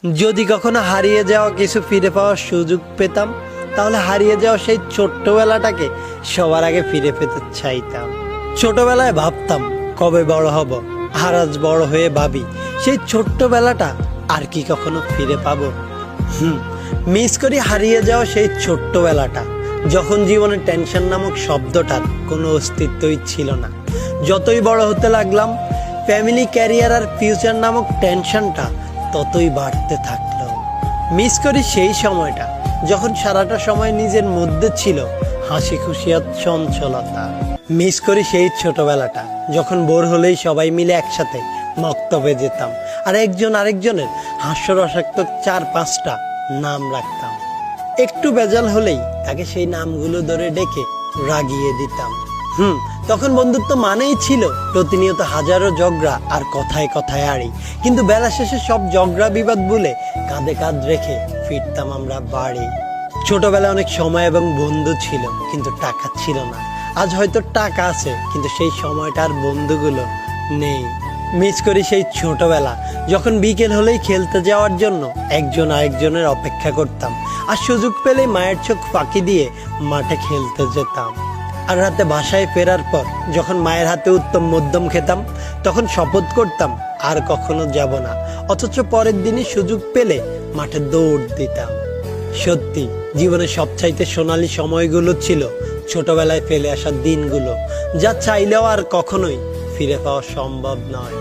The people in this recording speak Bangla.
যদি কখনো হারিয়ে যাওয়া কিছু ফিরে পাওয়ার সুযোগ পেতাম, তাহলে হারিয়ে যাওয়া সেই ছোট্টবেলাটাকে সবার আগে ফিরে পেতে চাইতাম। ছোটবেলায় ভাবতাম কবে বড় হব, আর আজ বড় হয়ে ভাবি সেই ছোট্টবেলাটা আর কি কখনো ফিরে পাবো। মিস করি হারিয়ে যাওয়া সেই ছোট্টবেলাটা, যখন জীবনে টেনশন নামক শব্দটার কোনো অস্তিত্বই ছিল না। যতই বড় হতে লাগলাম, ফ্যামিলি, ক্যারিয়ার আর ফিউচার নামক টেনশনটা ততই বাড়তে থাকলো। মিস করি সেই সময়টা যখন সারাটা সময় নিজের মধ্যে ছিল হাসি খুশি আর চঞ্চলতা। মিস করি সেই ছোটবেলাটা যখন বোর হলেই সবাই মিলে একসাথে মক্তবে যেতাম, আর একজন আরেকজনের হাস্যরসাক্ত 4-5টা নাম রাখতাম। একটু বেজাল হলেই তাকে সেই নামগুলো ধরে ডেকে রাগিয়ে দিতাম। তখন বন্ধুত্ব মানেই ছিল প্রতিনিয়ত হাজারো ঝগড়া আর কথায় কথায় আড়ি, কিন্তু বেলা শেষে সব ঝগড়া বিবাদ ভুলে কাঁধে কাঁধ রেখে ফিরতাম আমরা বাড়ি। ছোটবেলায় অনেক সময় এবং বন্ধু ছিল, কিন্তু টাকা ছিল না। আজ হয়তো টাকা আছে, কিন্তু সেই সময়টা আর বন্ধুগুলো নেই। মিস করি সেই ছোটবেলা যখন বিকেল হলেই খেলতে যাওয়ার জন্য একজন আরেকজনের অপেক্ষা করতাম, আর সুযোগ পেলেই মায়ের চোখ ফাঁকি দিয়ে মাঠে খেলতে যেতাম। আর রাতে বাসায় ফেরার পর যখন মায়ের হাতে উত্তম মধ্যম খেতাম, তখন শপথ করতাম আর কখনো যাব না, অথচ পরের দিনই সুযোগ পেলে মাঠে দৌড় দিতাম। সত্যি, জীবনের সবচাইতে সোনালী সময়গুলো ছিল ছোটবেলায় ফেলে আসা দিনগুলো, যা চাইলেও আর কখনোই ফিরে পাওয়া সম্ভব নয়।